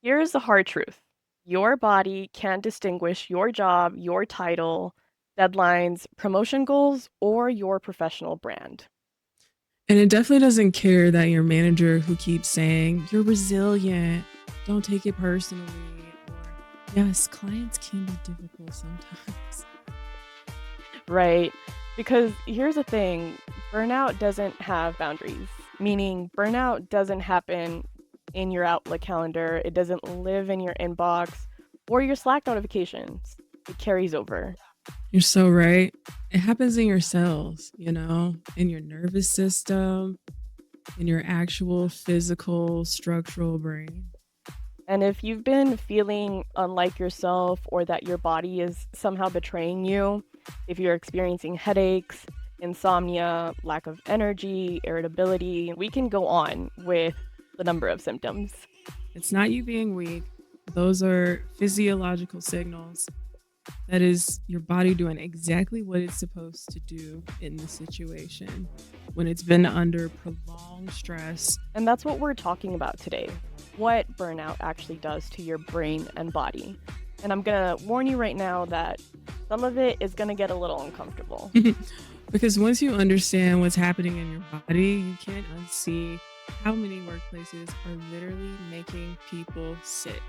Here's the hard truth. Your body can't distinguish your job, your title, deadlines, promotion goals, or your professional brand. And it definitely doesn't care that your manager who keeps saying, you're resilient, don't take it personally, or yes, clients can be difficult sometimes. Right? Because here's the thing, burnout doesn't have boundaries, meaning burnout doesn't happen in your Outlook calendar, it doesn't live in your inbox or your Slack notifications. It carries over. You're so right. It happens in your cells, in your nervous system, in your actual physical structural brain. And if you've been feeling unlike yourself or that your body is somehow betraying you, if you're experiencing headaches, insomnia, lack of energy, irritability, we can go on with the number of symptoms. It's not you being weak, those are physiological signals. That is your body doing exactly what it's supposed to do in the situation when it's been under prolonged stress. And that's what we're talking about today, what burnout actually does to your brain and body. And I'm going to warn you right now that some of it is going to get a little uncomfortable. Because once you understand what's happening in your body, you can't unsee how many workplaces are literally making people sick.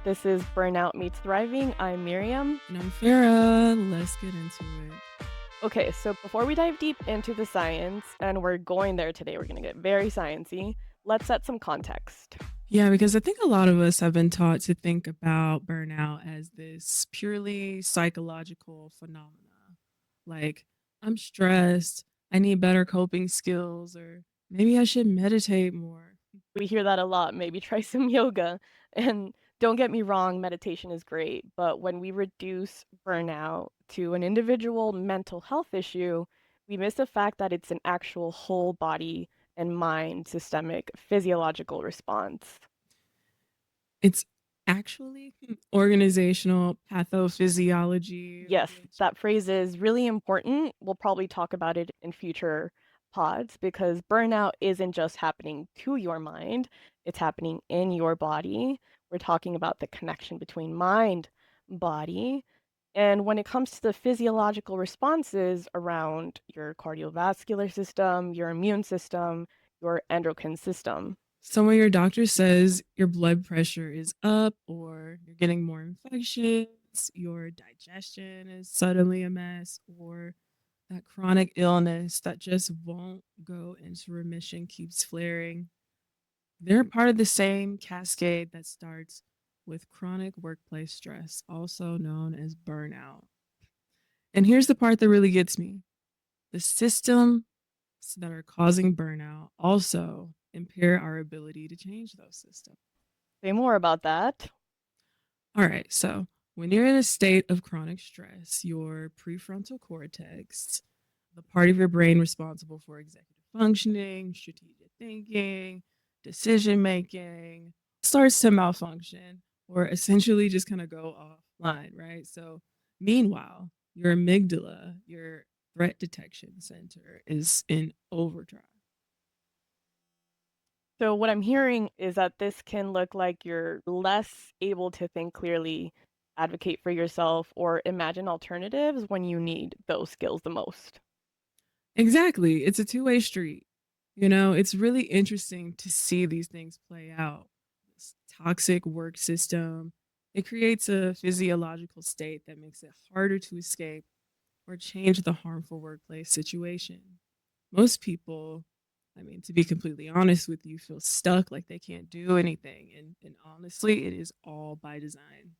This is Burnout Meets Thriving. I'm Miriam. And I'm Farra. Let's get into it. Okay, so before we dive deep into the science, and we're going there today, we're going to get very sciencey, let's set some context. Yeah, because I think a lot of us have been taught to think about burnout as this purely psychological phenomena. Like, I'm stressed, I need better coping skills, or maybe I should meditate more. We hear that a lot. Maybe try some yoga. And don't get me wrong, meditation is great. But when we reduce burnout to an individual mental health issue, we miss the fact that it's an actual whole body and mind systemic physiological response. It's actually organizational pathophysiology, Yes, which that phrase is really important. We'll probably talk about it in future pods because burnout isn't just happening to your mind, it's happening in your body. We're talking about the connection between mind, body, and when it comes to the physiological responses around your cardiovascular system, your immune system, your endocrine system. so when your doctor says your blood pressure is up or you're getting more infections, your digestion is suddenly a mess, or that chronic illness that just won't go into remission keeps flaring, they're part of the same cascade that starts with chronic workplace stress, also known as burnout. And here's the part that really gets me: the systems that are causing burnout also impair our ability to change those systems. Say more about that. All right, so when you're in a state of chronic stress, your prefrontal cortex, the part of your brain responsible for executive functioning, strategic thinking, decision making, starts to malfunction or essentially just kind of go offline, right? So, meanwhile, your amygdala, your threat detection center, is in overdrive. So what I'm hearing is that this can look like you're less able to think clearly, advocate for yourself, or imagine alternatives when you need those skills the most. Exactly. It's a two-way street. It's really interesting to see these things play out. This toxic work system, it creates a physiological state that makes it harder to escape or change the harmful workplace situation. Most people, I mean, to be completely honest with you, feel stuck like they can't do anything. And honestly, it is all by design.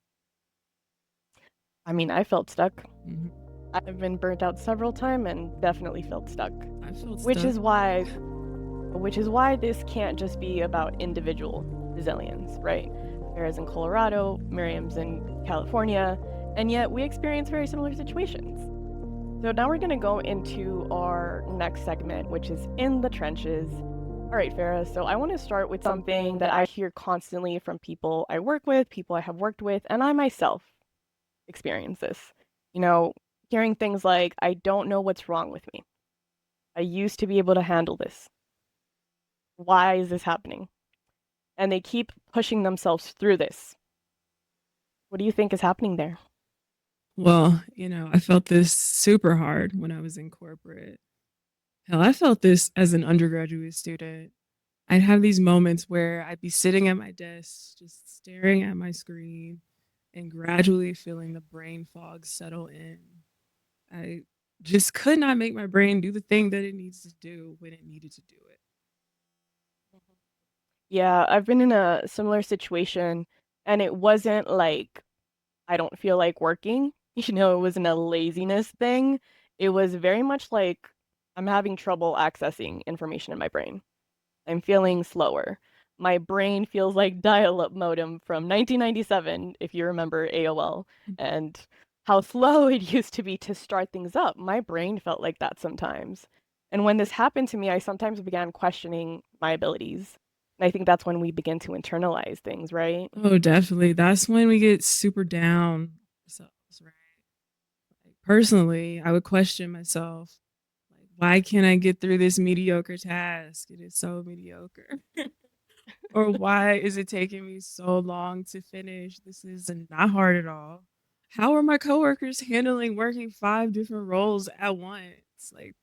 I mean, I felt stuck. Mhm. I've been burnt out several times and definitely felt stuck. I felt Which stuck. is why which is why this can't just be about individual resilience, right? Whereas in Colorado, Miriam's in California, and yet we experience very similar situations. So now we're going to go into our next segment, which is in the trenches. All right, Farah. So I want to start with something that I hear constantly from people I work with, people I have worked with, and I myself experience this. You know, hearing things like, I don't know what's wrong with me. I used to be able to handle this. Why is this happening? and they keep pushing themselves through this. What do you think is happening there? Well, I felt this super hard when I was in corporate. Hell, I felt this as an undergraduate student. I'd have these moments where I'd be sitting at my desk, just staring at my screen and gradually feeling the brain fog settle in. I just could not make my brain do the thing that it needs to do when it needed to do it. Yeah, I've been in a similar situation, and it wasn't like I don't feel like working. It wasn't a laziness thing. It was very much like I'm having trouble accessing information in my brain. I'm feeling slower. My brain feels like dial-up modem from 1997, if you remember AOL, and how slow it used to be to start things up. My brain felt like that sometimes. And when this happened to me, I sometimes began questioning my abilities. And I think that's when we begin to internalize things, right? Oh, definitely. That's when we get super down ourselves, right? Like, personally, I would question myself, like, why can't I get through this mediocre task? It is so mediocre. Or why is it taking me so long to finish? This is not hard at all. How are my coworkers handling working 5 different roles at once? Like,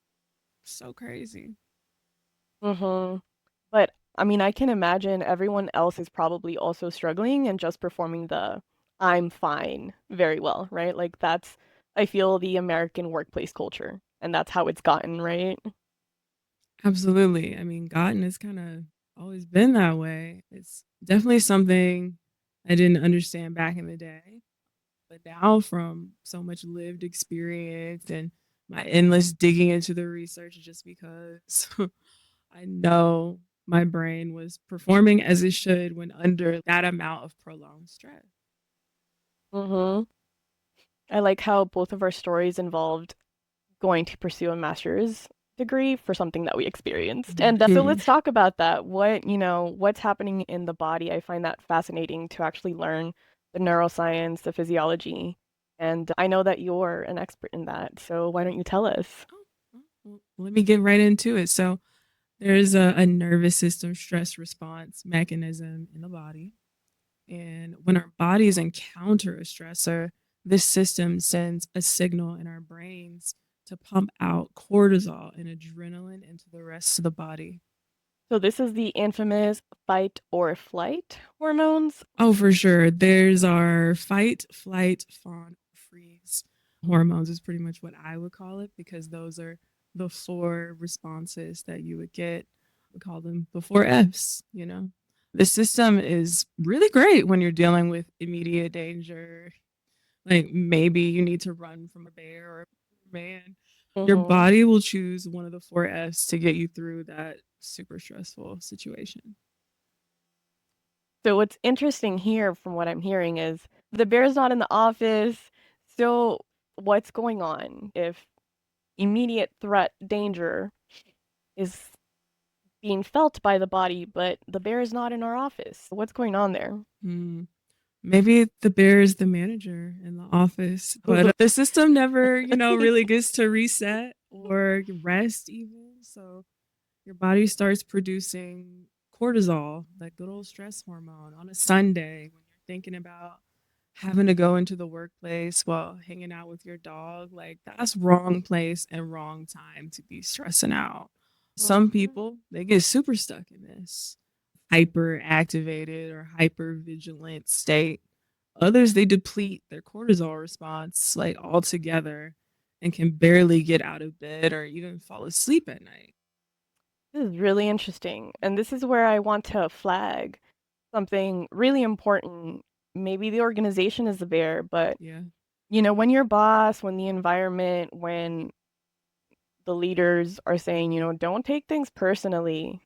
so crazy. Mm-hmm. But I mean, I can imagine everyone else is probably also struggling and just performing the I'm fine very well, right? Like that's, I feel, the American workplace culture, and that's how it's gotten, right? Absolutely. I mean, gotten has kind of always been that way. It's definitely something I didn't understand back in the day. But now, from so much lived experience and my endless digging into the research, just because I know my brain was performing as it should when under that amount of prolonged stress. Mm-hmm. I like how both of our stories involved going to pursue a master's degree for something that we experienced. And so let's talk about that. What's happening in the body? I find that fascinating to actually learn the neuroscience, the physiology. And I know that you're an expert in that. So why don't you tell us? Well, let me get right into it. So, there's a nervous system stress response mechanism in the body. And when our bodies encounter a stressor, this system sends a signal in our brains to pump out cortisol and adrenaline into the rest of the body. So this is the infamous fight or flight hormones. Oh, for sure. There's our fight, flight, fawn, freeze hormones, is pretty much what I would call it, because those are the four responses that you would get. We call them the four F's. The system is really great when you're dealing with immediate danger. Like maybe you need to run from a bear or a man. Your Hmm. body will choose one of the four F's to get you through that super stressful situation. So what's interesting here from what I'm hearing is the bear's not in the office. So what's going on if immediate threat danger is being felt by the body, but the bear is not in our office? What's going on there? Hmm. Maybe the bear is the manager in the office, but the system never, really gets to reset or rest even. So your body starts producing cortisol, that good old stress hormone, on a Sunday when you're thinking about having to go into the workplace while hanging out with your dog. Like, that's wrong place and wrong time to be stressing out. Some Mhm. people, they get super stuck in this hyper activated or hyper vigilant state. Others, they deplete their cortisol response like altogether and can barely get out of bed or even fall asleep at night. This is really interesting. And this is where I want to flag something really important. Maybe the organization is the bear, but Yeah. when your boss, when the environment, when the leaders are saying, don't take things personally,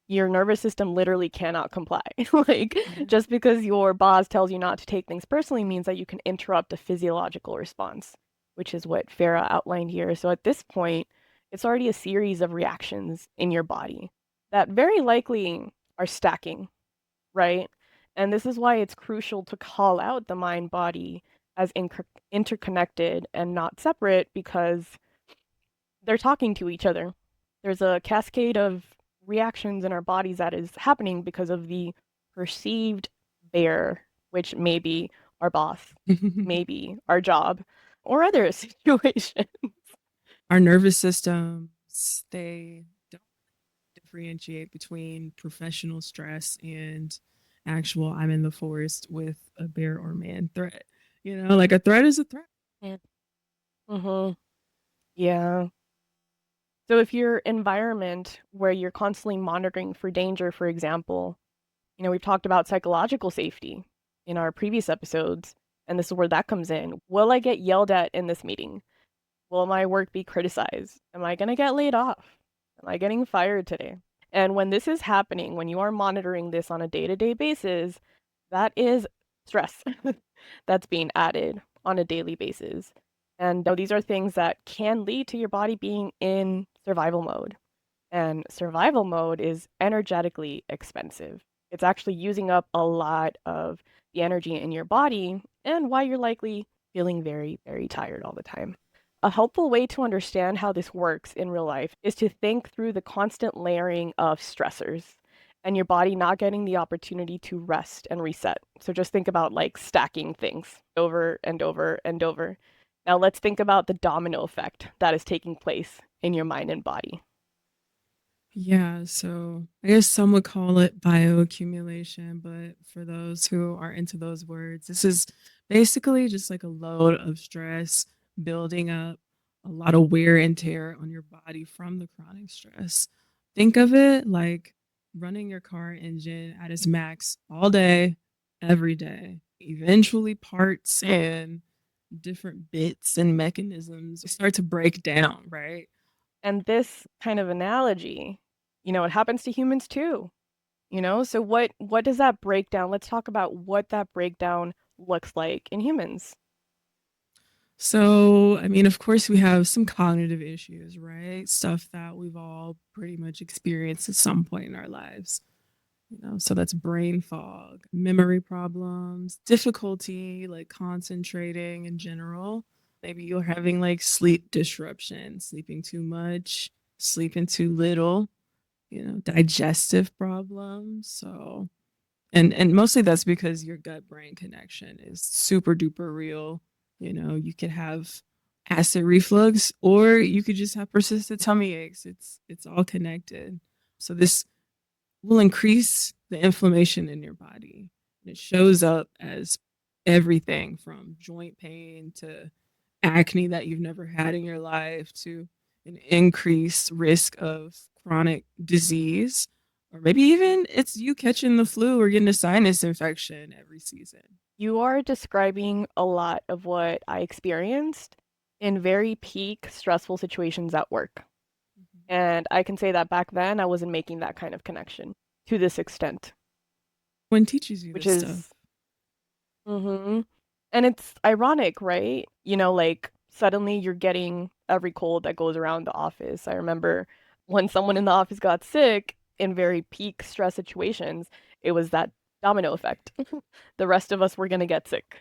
your nervous system literally cannot comply. Like, Yeah. just because your boss tells you not to take things personally means that you can interrupt a physiological response, which is what Farah outlined here. So at this point, it's already a series of reactions in your body that very likely are stacking, right? And this is why it's crucial to call out the mind body as interconnected and not separate because they're talking to each other. There's a cascade of reactions in our bodies that is happening because of the perceived bear, which may be our boss, maybe our job, or other situations. Our nervous systems, they don't differentiate between professional stress and actual I'm in the forest with a bear or man threat. Like a threat is a threat. Yeah. Mm-hmm. Yeah. So if your environment where you're constantly monitoring for danger, for example, we've talked about psychological safety in our previous episodes, and this is where that comes in. Will I get yelled at in this meeting? Will my work be criticized? Am I going to get laid off? Am I getting fired today? And when this is happening, when you are monitoring this on a day-to-day basis, that is stress that's being added on a daily basis. And these are things that can lead to your body being in survival mode. And survival mode is energetically expensive. It's actually using up a lot of the energy in your body and why you're likely feeling very, very tired all the time. A helpful way to understand how this works in real life is to think through the constant layering of stressors and your body not getting the opportunity to rest and reset. So just think about like stacking things over and over and over. Now let's think about the domino effect that is taking place in your mind and body. Yeah, so I guess some would call it bioaccumulation, but for those who are into those words, this is basically just like a load of stress building up, a lot of wear and tear on your body from the chronic stress. Think of it like running your car engine at its max all day, every day. Eventually, parts and different bits and mechanisms start to break down, right? And this kind of analogy, it happens to humans too. So what does that breakdown? Let's talk about what that breakdown looks like in humans. So, I mean, of course, we have some cognitive issues, right? Stuff that we've all pretty much experienced at some point in our lives. So that's brain fog, memory problems, difficulty like concentrating in general. Maybe you're having like sleep disruption, sleeping too much, sleeping too little, digestive problems. So, and mostly that's because your gut brain connection is super duper real. You could have acid reflux or you could just have persistent tummy aches. It's all connected. So this will increase the inflammation in your body. And it shows up as everything from joint pain to acne that you've never had in your life to an increased risk of chronic disease. Or maybe even it's you catching the flu or getting a sinus infection every season. You are describing a lot of what I experienced in very peak stressful situations at work. Mhm. And I can say that back then I wasn't making that kind of connection to this extent, One teaches you which this stuff. is mm-hmm. And it's ironic, right? Like suddenly you're getting every cold that goes around the office. I remember when someone in the office got sick in very peak stress situations, it was that domino effect. The rest of us were going to get sick.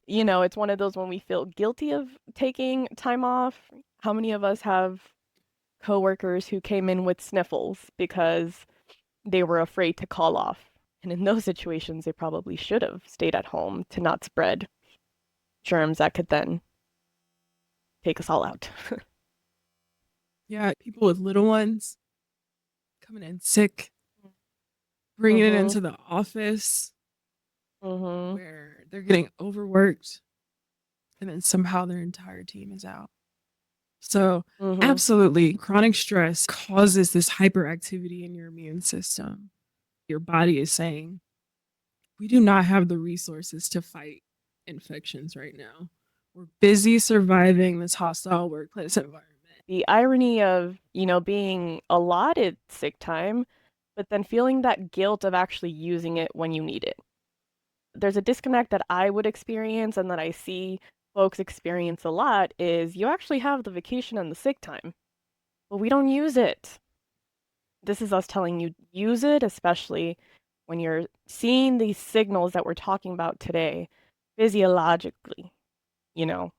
It's one of those when we feel guilty of taking time off. How many of us have coworkers who came in with sniffles because they were afraid to call off? And in those situations, they probably should have stayed at home to not spread germs that could then take us all out. Yeah, people with little ones coming in sick, bringing it Mhm. into the office Mhm. where they're getting overworked and then somehow their entire team is out. So, Mhm. absolutely, chronic stress causes this hyperactivity in your immune system. Your body is saying, we do not have the resources to fight infections right now. We're busy surviving this hostile workplace environment. The irony of, being allotted sick time, but then feeling that guilt of actually using it when you need it. There's a disconnect that I would experience and that I see folks experience a lot is you actually have the vacation and the sick time, but we don't use it. This is us telling you use it, especially when you're seeing these signals that we're talking about today physiologically, you know.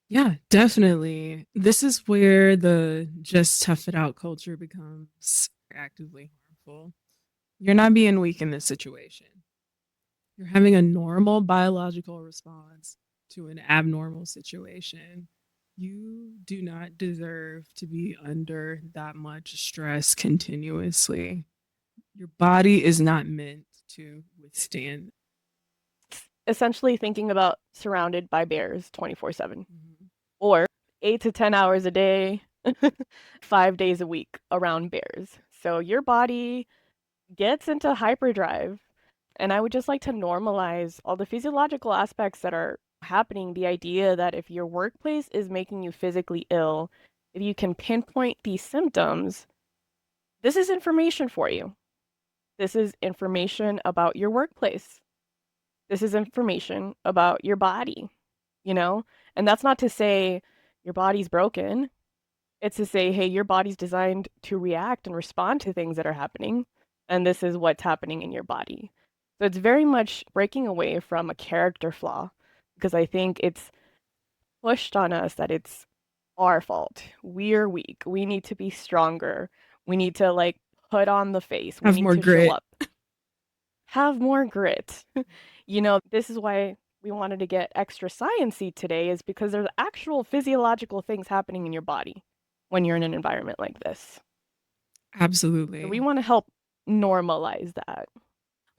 Yeah, definitely. This is where the just tough it out culture becomes actively harmful. You're not being weak in this situation. You're having a normal biological response to an abnormal situation. You do not deserve to be under that much stress continuously. Your body is not meant to withstand. Essentially thinking about surrounded by bears 24/7 Mhm. or 8 to 10 hours a day, 5 days a week around bears. So your body gets into hyperdrive. And I would just like to normalize all the physiological aspects that are happening. The idea that if your workplace is making you physically ill, if you can pinpoint these symptoms, this is information for you. This is information about your workplace. This is information about your body, you know? And that's not to say your body's broken. It's to say, hey, your body's designed to react and respond to things that are happening, and this is what's happening in your body. So it's very much breaking away from a character flaw because I think it's pushed on us that it's our fault. We're weak. We need to be stronger. We need to like put on the face. We Have need more to show grit. up. Have more grit. This is why we wanted to get extra sciencey today is because there's actual physiological things happening in your body when you're in an environment like this. So we Absolutely. want to help normalize that.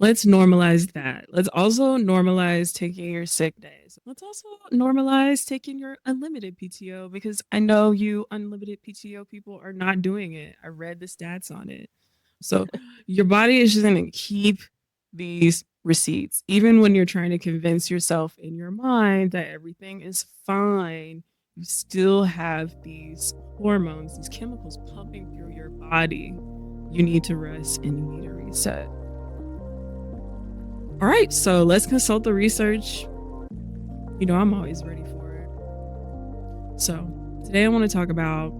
Let's normalize that. Let's also normalize taking your sick days. Let's also normalize taking your unlimited PTO because I know you unlimited PTO people are not doing it. I read the stats on it. So your body is just going to keep these receipts. Even when you're trying to convince yourself in your mind that everything is fine, you still have these hormones, these chemicals pumping through your body. You need to rest and you need to reset. All right, so let's consult the research. I'm always ready for it. So, today I want to talk about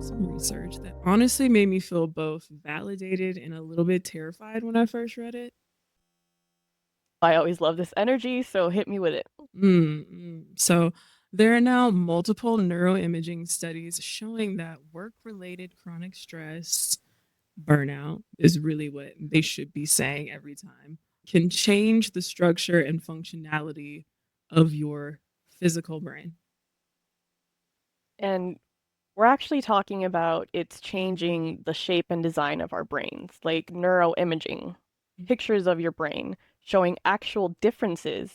some research that honestly made me feel both validated and a little bit terrified when I first read it. I always love this energy, so hit me with it. So, there are now multiple neuroimaging studies showing that work related chronic stress, burnout is really what they should be saying every time, can change the structure and functionality of your physical brain. And we're actually talking about it's changing the shape and design of our brains, like neuroimaging, pictures of your brain showing actual differences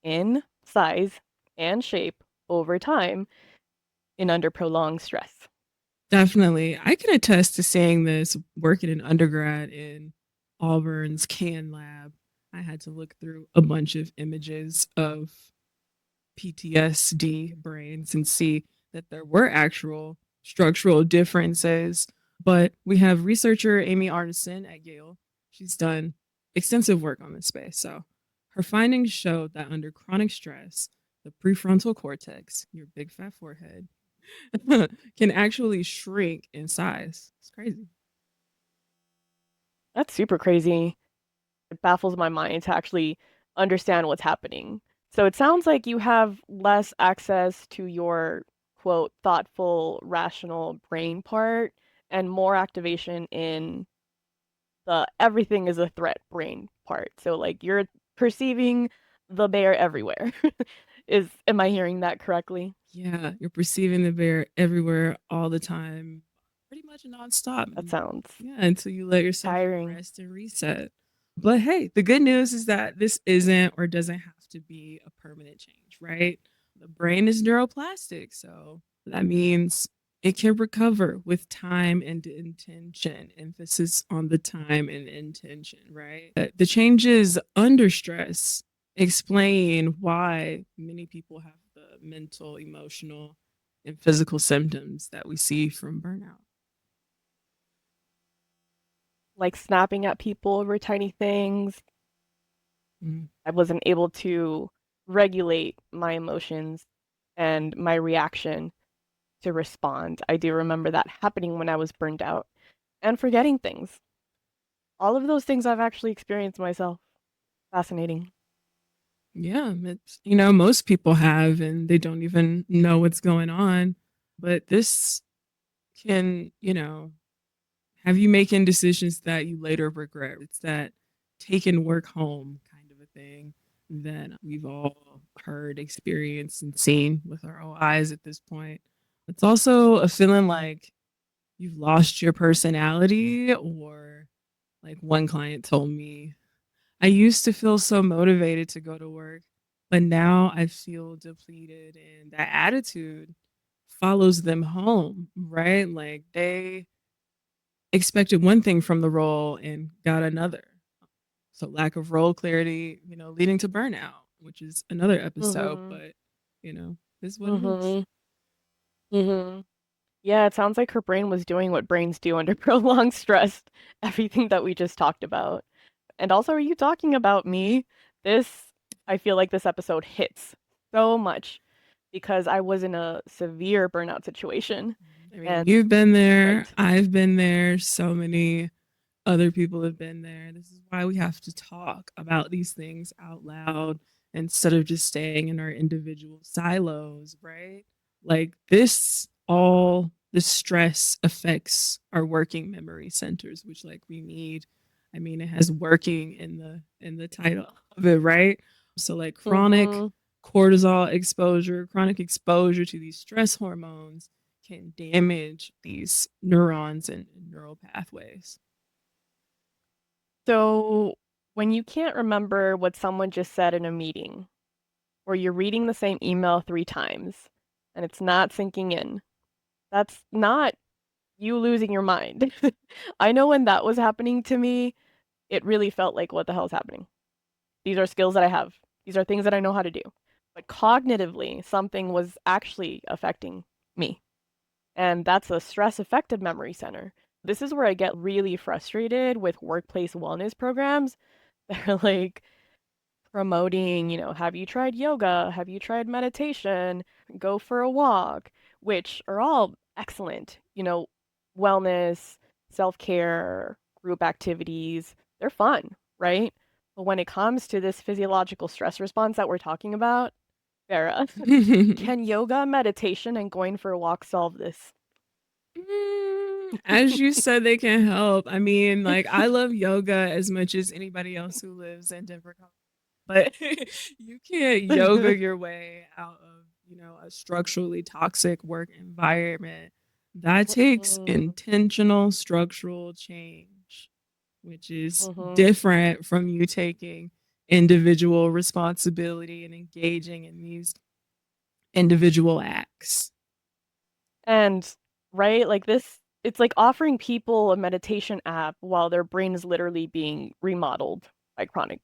in size and shape over time in under prolonged stress. Definitely. I can attest to saying this working in undergrad in Auburn's CAN lab. I had to look through a bunch of images of PTSD brains and see that there were actual structural differences. But we have researcher Amy Arneson at Yale. She's done extensive work on this space. So her findings showed that under chronic stress, the prefrontal cortex, your big fat forehead, can actually shrink in size. It's crazy. That's super crazy. It baffles my mind to actually understand what's happening. So it sounds like you have less access to your quote thoughtful, rational brain part and more activation in the everything is a threat brain part. So like you're perceiving the bear everywhere. Is am I hearing that correctly? Yeah, you're perceiving the bear everywhere all the time, pretty much nonstop. That sounds Yeah, until you let yourself tiring. rest and reset. But hey, the good news is that this isn't or doesn't have to be a permanent change, right? The brain is neuroplastic. So that means it can recover with time and intention. Emphasis on the time and intention, right? The changes under stress explain why many people have the mental, emotional, and physical symptoms that we see from burnout. Like snapping at people over tiny things. Mm. I wasn't able to regulate my emotions and my reaction to respond. I do remember that happening when I was burned out and forgetting things. All of those things I've actually experienced myself. Fascinating. Yeah, it's, most people have and they don't even know what's going on. But this can, have you making decisions that you later regret. It's that taking work home kind of a thing that we've all heard, experienced, and seen with our own eyes at this point. It's also a feeling like you've lost your personality, or like one client told me, I used to feel so motivated to go to work, but now I feel depleted, and that attitude follows them home, right? Like they expected one thing from the role and got another. So lack of role clarity, leading to burnout, which is another episode, Mhm. but is what it is. Mhm. Mhm. Yeah, it sounds like her brain was doing what brains do under prolonged stress. Everything that we just talked about. And also, are you talking about me? This, I feel like this episode hits so much because I was in a severe burnout situation. I mean, And, you've been there, right. I've been there, so many other people have been there. This is why we have to talk about these things out loud instead of just staying in our individual silos, right? Like this stress affects our working memory centers, which like we need. I mean, it has working in the title of it, right? So like Mm-hmm. chronic exposure to these stress hormones can damage these neurons and neural pathways. So, when you can't remember what someone just said in a meeting, or you're reading the same email 3 times and it's not sinking in, that's not you losing your mind. I know when that was happening to me, it really felt like, what the hell is happening? These are skills that I have. These are things that I know how to do. But cognitively, something was actually affecting me. And that's a stress affected memory center. This is where I get really frustrated with workplace wellness programs that are like, promoting, have you tried yoga? Have you tried meditation? Go for a walk, which are all excellent, wellness, self care, group activities. They're fun, right? But when it comes to this physiological stress response that we're talking about, Farah, can yoga, meditation, and going for a walk solve this? As you said, they can help. I mean, like I love yoga as much as anybody else who lives in Denver, Colorado. But you can't yoga your way out of, a structurally toxic work environment. That takes Mhm, intentional structural change, which is mhm. different from you taking individual responsibility and engaging in these individual acts. And right, like this, it's like offering people a meditation app while their brain is literally being remodeled by chronic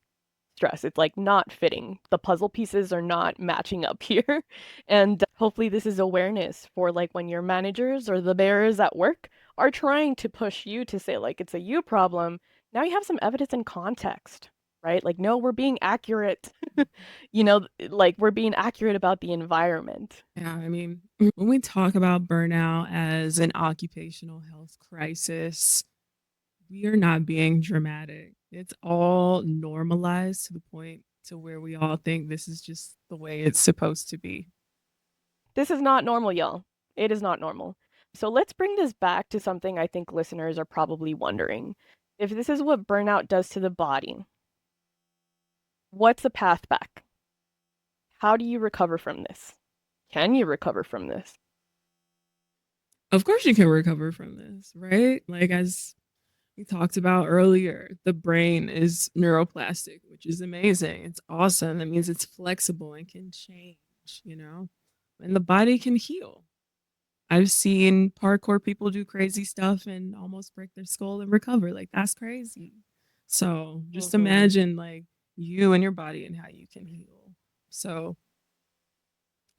stress. It's like not fitting. The puzzle pieces are not matching up here. And hopefully this is awareness for like when your managers or the bearers at work are trying to push you to say like it's a you problem. Now you have some evidence and context, right? Like, no, we're being accurate. Like we're being accurate about the environment. Yeah, I mean, when we talk about burnout as an occupational health crisis, we are not being dramatic. It's all normalized to the point to where we all think this is just the way it's supposed to be. This is not normal, y'all. It is not normal. So let's bring this back to something I think listeners are probably wondering. If this is what burnout does to the body, what's the path back? How do you recover from this? Can you recover from this? Of course, you can recover from this, right? Like, as we talked about earlier, the brain is neuroplastic, which is amazing. It's awesome. That means it's flexible and can change, and the body can heal. I've seen parkour people do crazy stuff and almost break their skull and recover. Like, that's crazy. So just Mm-hmm. imagine like you and your body and how you can heal. So,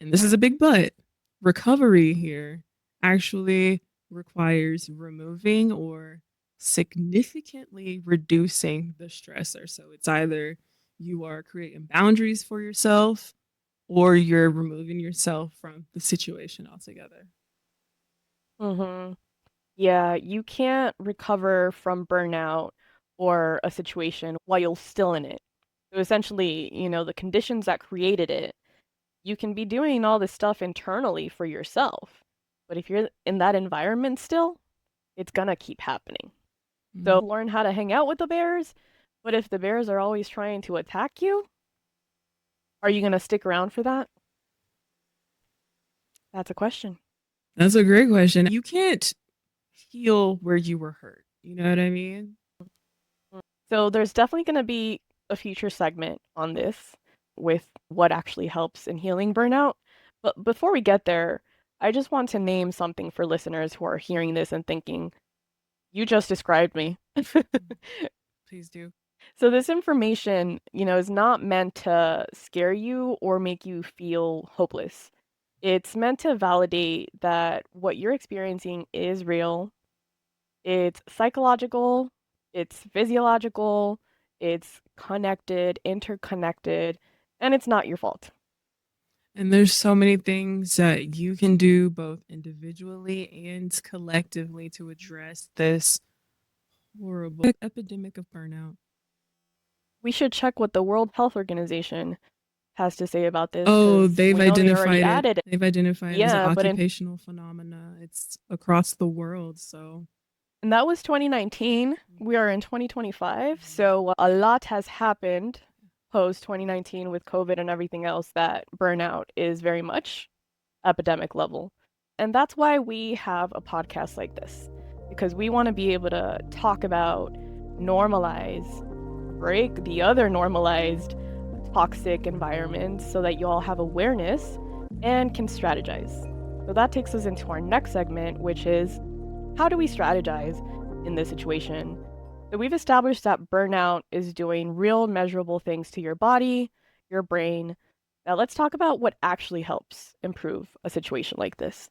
and this is a big but, recovery here actually requires removing or significantly reducing the stressor. So it's either you are creating boundaries for yourself or you're removing yourself from the situation altogether. Mm-hmm. Yeah, you can't recover from burnout or a situation while you're still in it. So essentially, the conditions that created it, you can be doing all this stuff internally for yourself. But if you're in that environment still, it's gonna keep happening. So Mhm. learn how to hang out with the bears. But if the bears are always trying to attack you, are you gonna stick around for that? That's a question. That's a great question. You can't heal where you were hurt. You know what I mean? So there's definitely gonna be a future segment on this with what actually helps in healing burnout. But before we get there, I just want to name something for listeners who are hearing this and thinking, you just described me. Please do. So this information, is not meant to scare you or make you feel hopeless. It's meant to validate that what you're experiencing is real. It's psychological, it's physiological, it's connected, interconnected, and it's not your fault. And there's so many things that you can do both individually and collectively to address this horrible epidemic of burnout. We should check what the World Health Organization has to say about this Oh, because they've we know they already identified it. added it. They've identified it as an Yeah, but occupational phenomena. It's across the world. So, and that was 2019. We are in 2025, so a lot has happened post 2019 with COVID and everything else that burnout is very much epidemic level. And that's why we have a podcast like this, because we want to be able to talk about, normalize, break the other normalized toxic environments so that you all have awareness and can strategize. So that takes us into our next segment, which is how do we strategize in this situation? So we've established that burnout is doing real measurable things to your body, your brain. Now let's talk about what actually helps improve a situation like this.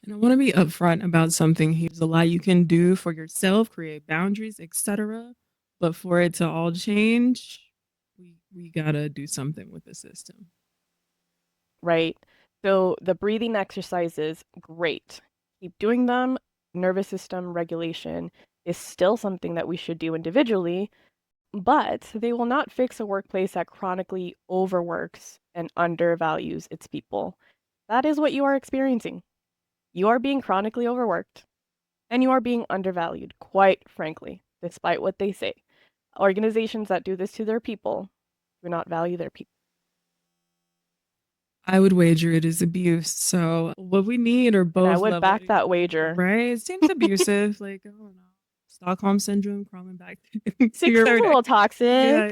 and I want to be upfront about something here. There's a lot you can do for yourself, create boundaries, etc. But for it to all change, we gotta do something with the system. Right? So the breathing exercises, great. Keep doing them. Nervous system regulation is still something that we should do individually, but they will not fix a workplace that chronically overworks and undervalues its people. That is what you are experiencing. You are being chronically overworked and you are being undervalued, quite frankly, despite what they say. Organizations that do this to their people do not value their people. I would wager it is abuse. So what we need are And I both would levels, back that wager. right? It seems abusive. Like I don't know, Stockholm syndrome crawling back to Seems your a neck. little toxic. Yeah,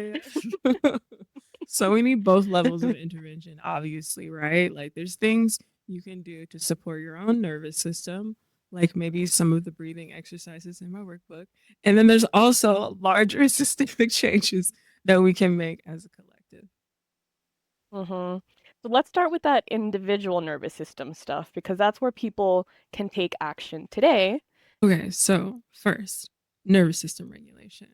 yeah. So we need both levels of intervention, obviously, right? Like there's things you can do to support your own nervous system, like maybe some of the breathing exercises in my workbook. And then there's also larger systemic changes that we can make as a collective. hmm So let's start with that individual nervous system stuff because that's where people can take action today. Okay, so first, nervous system regulation.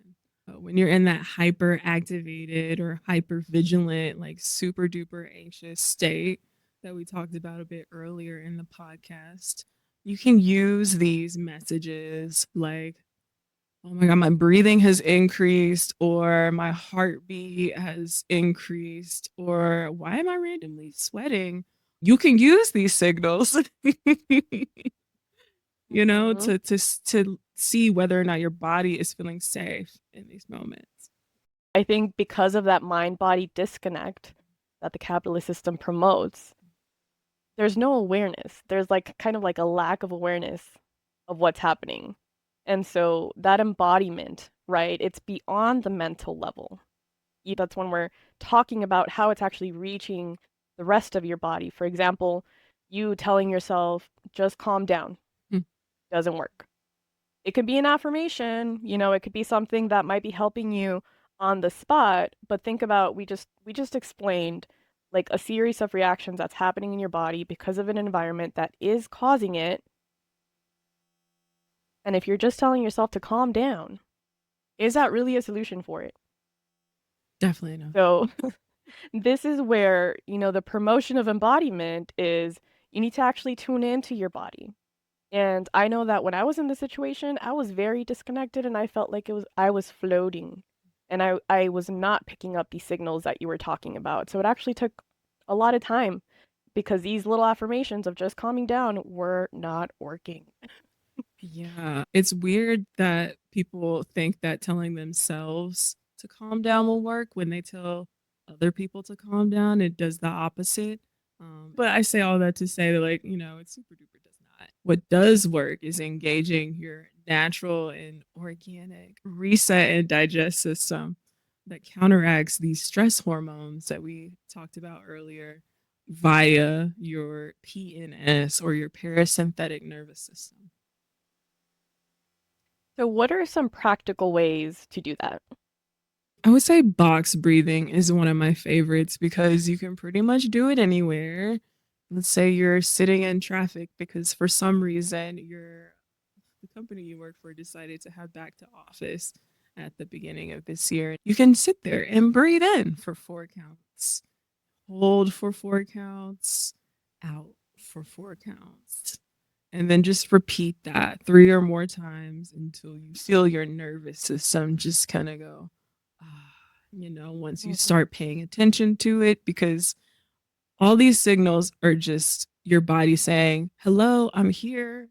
When you're in that hyper activated or hyper vigilant, like super duper anxious state that we talked about a bit earlier in the podcast, you can use these messages like, oh my God, my breathing has increased, or my heartbeat has increased, or why am I randomly sweating? You can use these signals hmm to see whether or not your body is feeling safe in these moments. I think because of that mind-body disconnect that the capitalist system promotes, there's no awareness. There's like kind of like a lack of awareness of what's happening. And so that embodiment, right, it's beyond the mental level. That's when we're talking about how it's actually reaching the rest of your body. For example, you telling yourself, just calm down, Hmm. doesn't work. It could be an affirmation, it could be something that might be helping you on the spot, but think about we just explained like a series of reactions that's happening in your body because of an environment that is causing it. And if you're just telling yourself to calm down, is that really a solution for it? Definitely no. So this is where, the promotion of embodiment is you need to actually tune into your body. And I know that when I was in this situation, I was very disconnected and I felt like I was floating. And I was not picking up these signals that you were talking about. So it actually took a lot of time because these little affirmations of just calming down were not working. Yeah, it's weird that people think that telling themselves to calm down will work when they tell other people to calm down. It does the opposite. But I say all that to say that, like, it super duper does not. What does work is engaging your natural and organic reset and digest system that counteracts these stress hormones that we talked about earlier via your PNS or your parasympathetic nervous system. So, what are some practical ways to do that? I would say box breathing is one of my favorites because you can pretty much do it anywhere. Let's say you're sitting in traffic because for some reason the company you work for decided to have back to office at the beginning of this year. You can sit there and breathe in for 4 counts, hold for 4 counts, out for 4 counts. And then just repeat that 3 or more times until you feel your nervous system just kind of go, ah, once you Mm-hmm. start paying attention to it, because all these signals are just your body saying, hello, I'm here.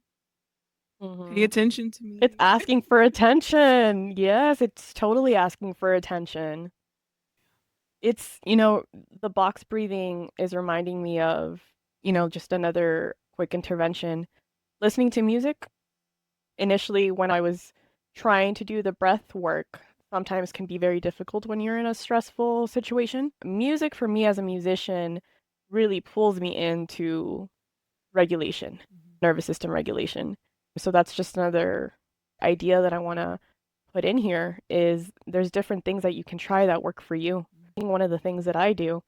Pay Mm-hmm. attention to It's me. asking for attention. Yes, it's totally asking for attention. It's, the box breathing is reminding me of, just another quick intervention. Listening to music initially when I was trying to do the breath work sometimes can be very difficult when you're in a stressful situation. Music for me as a musician really pulls me into regulation, nervous system regulation. So that's just another idea that I want to put in here is there's different things that you can try that work for you. One of the things that I do,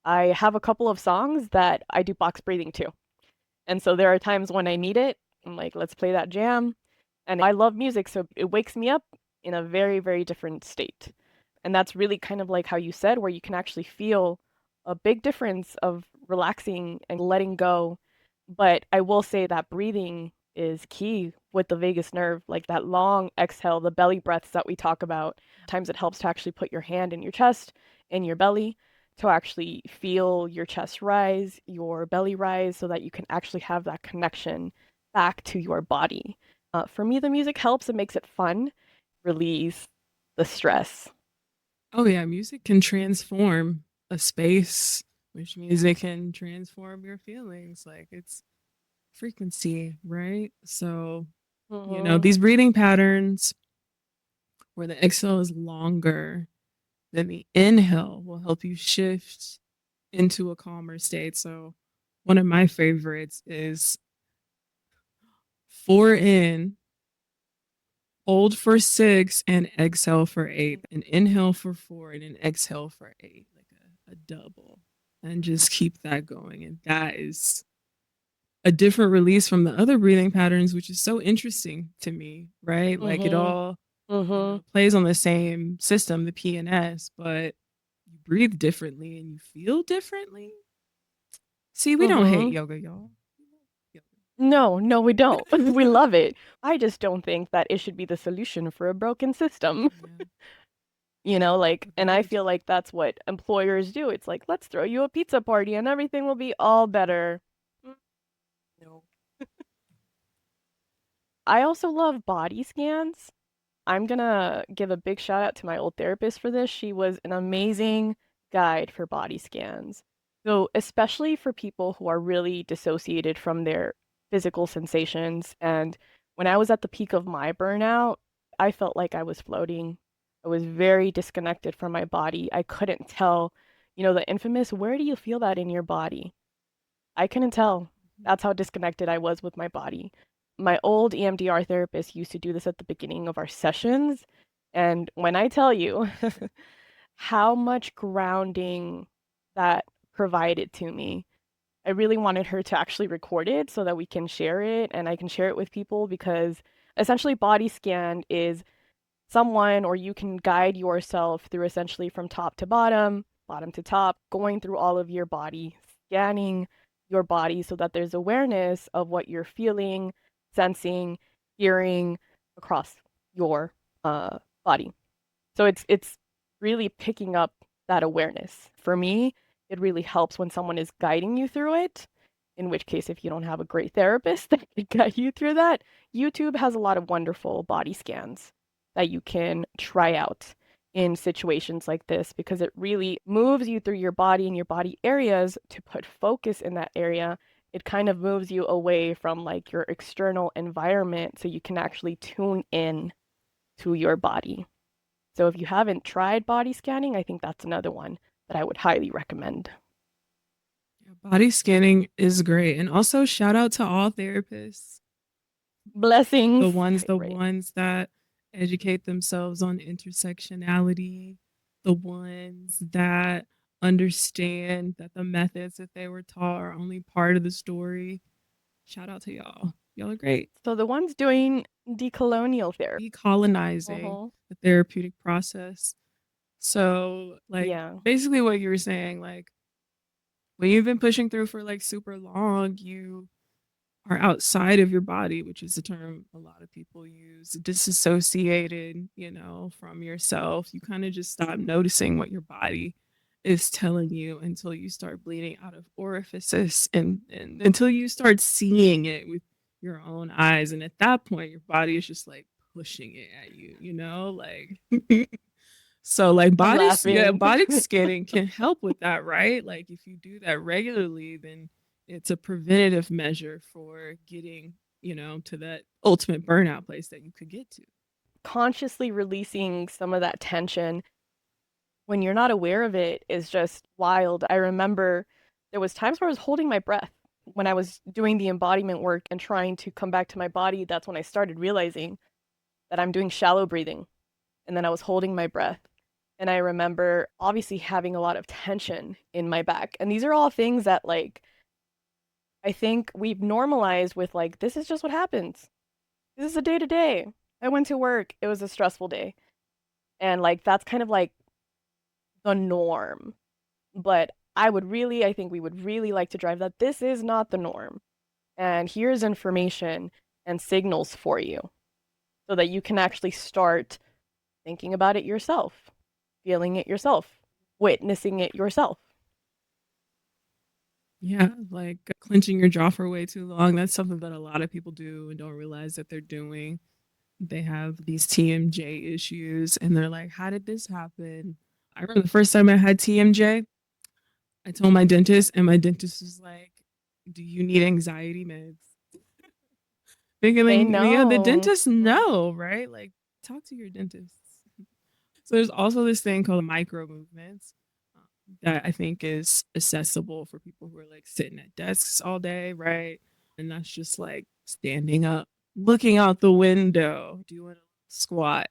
I have a couple of songs that I do box breathing to. And so there are times when I need it. I'm like, let's play that jam. And I love music, so it wakes me up in a very, very different state. And that's really kind of like how you said, where you can actually feel a big difference of relaxing and letting go. But I will say that breathing is key with the vagus nerve, like that long exhale, the belly breaths that we talk about. Times it helps to actually put your hand in your chest, in your belly, to actually feel your chest rise, your belly rise, so that you can actually have that connection back to your body. For me, the music helps. It makes it fun, release the stress. Oh, yeah, music can transform a space, which means it can transform your feelings. Like it's frequency, right? So, Mm-hmm. these breathing patterns where the exhale is longer than the inhale will help you shift into a calmer state. So, one of my favorites is 4 in, hold for 6, and exhale for 8. An inhale for 4 and an exhale for 8, like a double. And just keep that going. And that is a different release from the other breathing patterns, which is so interesting to me, right? Like it Mm-hmm. all, Mm-hmm. plays on the same system, the PNS, but you breathe differently and you feel differently. See, we don't hate Mm-hmm. yoga, y'all. No, no, we don't. We love it. I just don't think that it should be the solution for a broken system. Yeah, And I agreed. feel like that's what employers do. It's like, let's throw you a pizza party and everything will be all better. Mm, no. I also love body scans. I'm gonna give a big shout out to my old therapist for this. She was an amazing guide for body scans. So, especially for people who are really dissociated from their physical sensations. And when I was at the peak of my burnout, I felt like I was floating. I was very disconnected from my body. I couldn't tell, the infamous, where do you feel that in your body? I couldn't tell. That's how disconnected I was with my body. My old EMDR therapist used to do this at the beginning of our sessions. And when I tell you how much grounding that provided to me, I really wanted her to actually record it so that we can share it and I can share it with people because essentially body scan is someone or you can guide yourself through essentially from top to bottom, bottom to top, going through all of your body, scanning your body so that there's awareness of what you're feeling, sensing, hearing across your body. So it's really picking up that awareness. For me, it really helps when someone is guiding you through it. In which case, if you don't have a great therapist that can guide you through that, YouTube has a lot of wonderful body scans that you can try out in situations like this because it really moves you through your body and your body areas to put focus in that area. It kind of moves you away from like your external environment so you can actually tune in to your body. So if you haven't tried body scanning, I think that's another one that I would highly recommend. Yeah, body scanning is great. And also shout out to all therapists, the Blessings. ones Right, the right. ones that educate themselves on intersectionality, the ones that understand that the methods that they were taught are only part of the story. Shout out to y'all. Y'all are great. So the ones doing decolonial therapy. Decolonizing Uh-huh. the therapeutic process. So, like, Yeah. basically what you were saying, like, when you've been pushing through for like super long, you are outside of your body, which is a term a lot of people use, disassociated, from yourself. You kind of just stop noticing what your body is telling you until you start bleeding out of orifices and until you start seeing it with your own eyes. And at that point, your body is just like pushing it at you, like so like I'm yeah, laughing. body scanning can help with that, right? Like if you do that regularly, then it's a preventative measure for getting, to that ultimate burnout place that you could get to. Consciously releasing some of that tension when you're not aware of it is just wild. I remember there was times where I was holding my breath when I was doing the embodiment work and trying to come back to my body. That's when I started realizing that I'm doing shallow breathing and then I was holding my breath. And I remember obviously having a lot of tension in my back. And these are all things that like I think we've normalized with like this is just what happens. This is a day to day. I went to work. It was a stressful day. And like that's kind of like the norm. But I think we would really like to drive that this is not the norm. And here's information and signals for you so that you can actually start thinking about it yourself, feeling it yourself, witnessing it yourself. Yeah, like clenching your jaw for way too long. That's something that a lot of people do and don't realize that they're doing. They have these TMJ issues and they're like, how did this happen? I remember the first time I had TMJ, I told my dentist, and my dentist was like, do you need anxiety meds? Thinking They like, yeah, the know. dentists know, right? Like, talk to your dentist. So there's also this thing called micro movements that I think is accessible for people who are like sitting at desks all day, right? And that's just like standing up, looking out the window, doing a squat,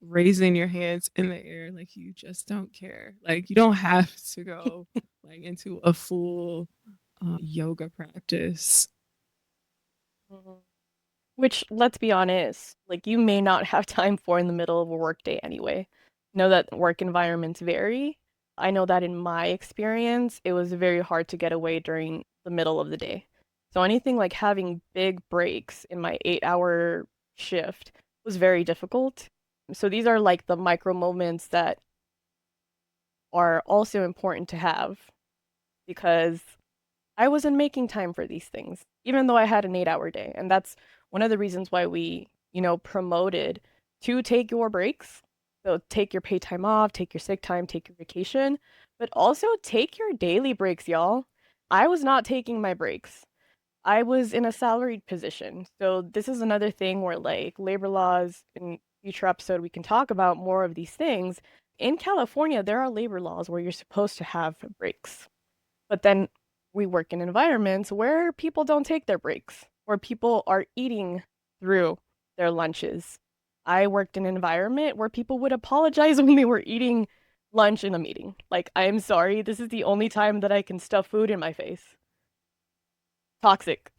raising your hands in the air like you just don't care. Like you don't have to go like into a full yoga practice. Mhm. Which, let's be honest, like you may not have time for in the middle of a workday anyway. Know that work environments vary. I know that in my experience, it was very hard to get away during the middle of the day. So anything like having big breaks in my 8-hour shift was very difficult. So these are like the micro moments that are also important to have because I wasn't making time for these things, even though I had an 8-hour day. And that's one of the reasons why we, promoted to take your breaks. So take your pay time off, take your sick time, take your vacation, but also take your daily breaks, y'all. I was not taking my breaks. I was in a salaried position. So this is another thing where like labor laws in future episode we can talk about more of these things. In California, there are labor laws where you're supposed to have breaks. But then we work in environments where people don't take their breaks, where people are eating through their lunches. I worked in an environment where people would apologize when they were eating lunch in a meeting. Like, I'm sorry, this is the only time that I can stuff food in my face. Toxic.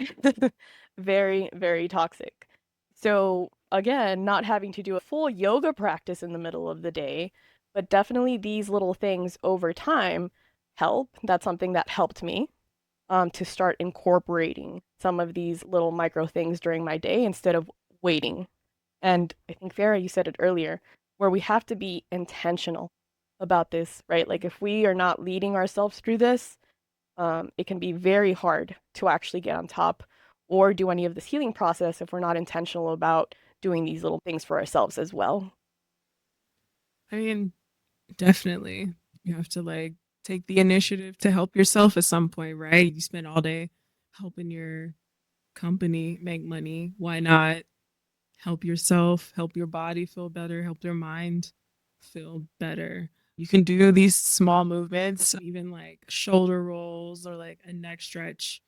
Very, very toxic. So, again, not having to do a full yoga practice in the middle of the day, but definitely these little things over time help. That's something that helped me to start incorporating some of these little micro things during my day instead of waiting. And I think, Farah, you said it earlier, where we have to be intentional. about this, right? Like if we are not leading ourselves through this, it can be very hard to actually get on top or do any of this healing process if we're not intentional about doing these little things for ourselves as well. I mean, definitely. You have to like take the initiative to help yourself at some point, right? You spend all day helping your company make money. Why not help yourself, help your body feel better, help your mind feel better? You can do these small movements, even like shoulder rolls or like a neck stretch,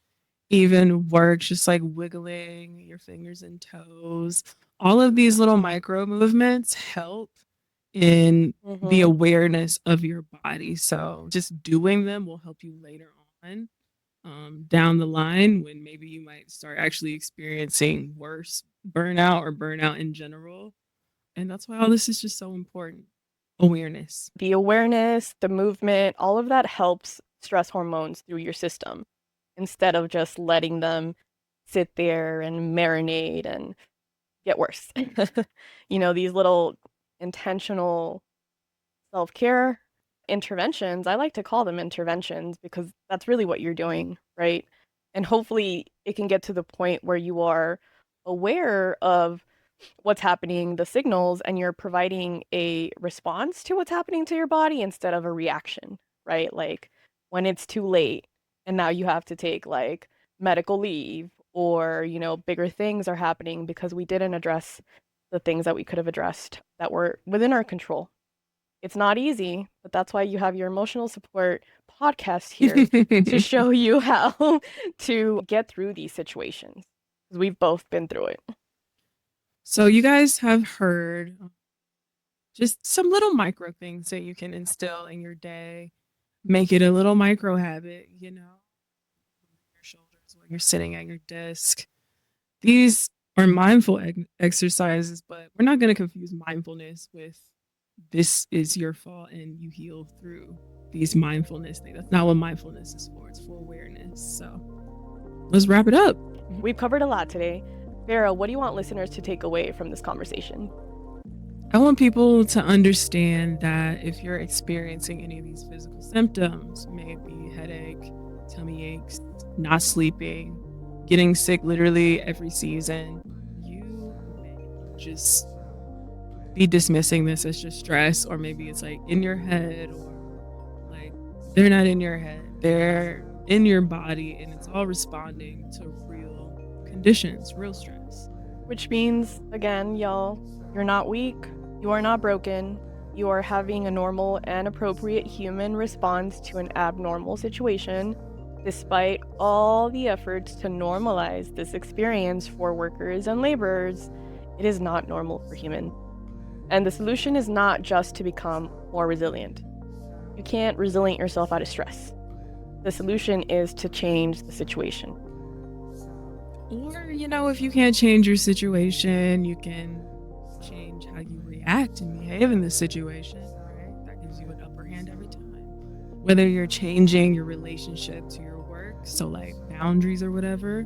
even works, just like wiggling your fingers and toes. All of these little micro movements help in the Mm-hmm. awareness of your body. So just doing them will help you later on, down the line, when maybe you might start actually experiencing worse burnout or burnout in general. And that's why all this is just so important. Awareness. The awareness, the movement, all of that helps stress hormones through your system instead of just letting them sit there and marinate and get worse. These little intentional self-care interventions, I like to call them interventions because that's really what you're doing, right? And hopefully it can get to the point where you are aware of what's happening, the signals, and you're providing a response to what's happening to your body instead of a reaction, right? Like when it's too late and now you have to take like medical leave or, bigger things are happening because we didn't address the things that we could have addressed that were within our control. It's not easy, but that's why you have your emotional support podcast here to show you how to get through these situations. 'Cause we've both been through it. So you guys have heard just some little micro things that you can instill in your day. Make it a little micro habit, your shoulders when you're sitting at your desk. These are mindful exercises, but we're not going to confuse mindfulness with this is your fault and you heal through these mindfulness things. That's not what mindfulness is for. It's for awareness. So let's wrap it up. We've covered a lot today. Farra, what do you want listeners to take away from this conversation? I want people to understand that if you're experiencing any of these physical symptoms, maybe headache, tummy aches, not sleeping, getting sick literally every season, you may just be dismissing this as just stress, or maybe it's like in your head, or like they're not in your head, they're in your body, and it's all responding to real conditions, real stress. Which means, again, y'all, you're not weak, you are not broken, you are having a normal and appropriate human response to an abnormal situation, despite all the efforts to normalize this experience for workers and laborers. It is not normal for humans. And the solution is not just to become more resilient. You can't resilient yourself out of stress. The solution is to change the situation. Or, if you can't change your situation, you can change how you react and behave in this situation, right? That gives you an upper hand every time. Whether you're changing your relationship to your work, so like boundaries or whatever,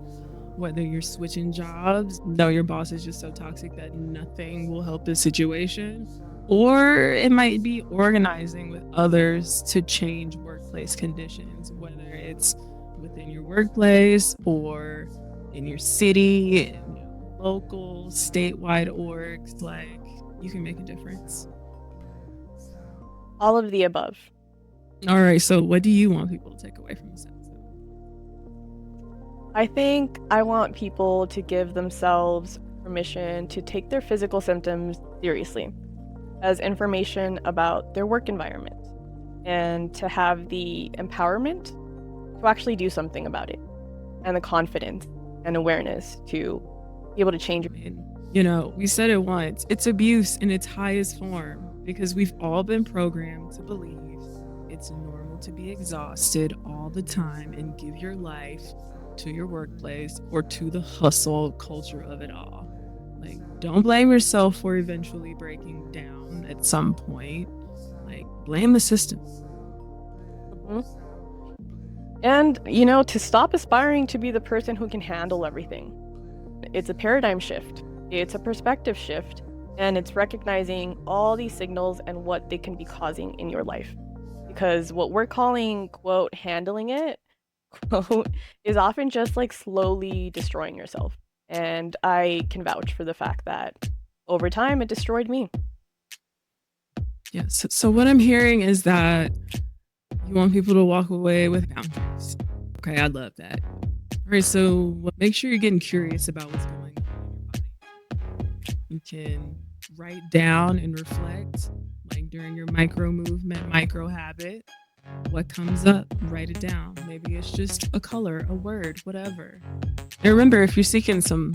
whether you're switching jobs, no, your boss is just so toxic that nothing will help the situation, or it might be organizing with others to change workplace conditions, whether it's within your workplace or in your city, local, statewide orgs. Like, you can make a difference. All of the above. All right, so what do you want people to take away from this episode? I think I want people to give themselves permission to take their physical symptoms seriously as information about their work environment and to have the empowerment to actually do something about it and the confidence and awareness to be able to change. We said it once, it's abuse in its highest form because we've all been programmed to believe it's normal to be exhausted all the time and give your life to your workplace or to the hustle culture of it all. Like, don't blame yourself for eventually breaking down at some point. Like, blame the system. Mm-hmm. And, to stop aspiring to be the person who can handle everything. It's a paradigm shift. It's a perspective shift. And it's recognizing all these signals and what they can be causing in your life. Because what we're calling, quote, handling it, quote, is often just like slowly destroying yourself. And I can vouch for the fact that over time it destroyed me. Yes. So what I'm hearing is that you want people to walk away with boundaries. Okay, I love that. All right, so make sure you're getting curious about what's going on in your body. You can write down and reflect, like during your micro movement, micro habit. What comes up, write it down. Maybe it's just a color, a word, whatever. And remember, if you're seeking some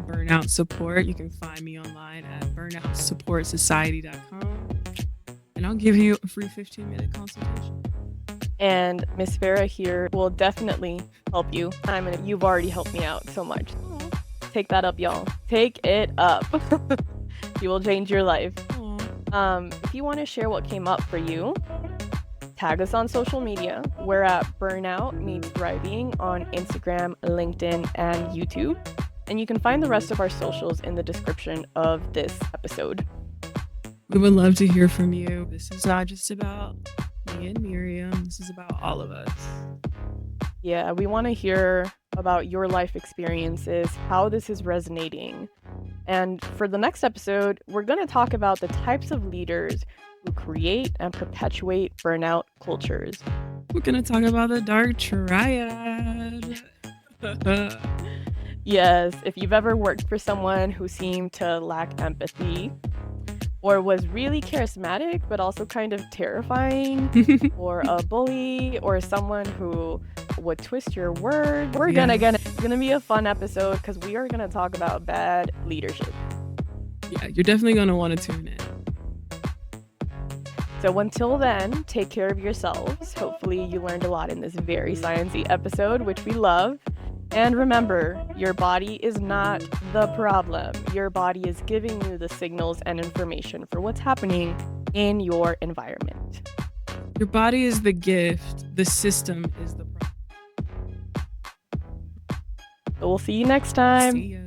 burnout support, you can find me online at burnoutsupportsociety.com, and I'll give you a free 15-minute consultation. And Miss Farra here will definitely help you. You've already helped me out so much. Take that up, y'all. Take it up. You will change your life. If you want to share what came up for you, tag us on social media. We're at Burnout Meets Thriving on Instagram, LinkedIn, and YouTube. And you can find the rest of our socials in the description of this episode. We would love to hear from you. This is not just about me and Miriam. This is about all of us. Yeah, we want to hear about your life experiences, how this is resonating. And for the next episode, we're going to talk about the types of leaders who create and perpetuate burnout cultures. We're going to talk about the dark triad. Yes, if you've ever worked for someone who seemed to lack empathy, or was really charismatic but also kind of terrifying, or a bully, or someone who would twist your words, it's gonna be a fun episode because we are gonna talk about bad leadership. Yeah, you're definitely gonna want to tune in. So until then, take care of yourselves. Hopefully you learned a lot in this very sciencey episode, which we love. And remember, your body is not the problem. Your body is giving you the signals and information for what's happening in your environment. Your body is the gift. The system is the problem. So we'll see you next time. See ya.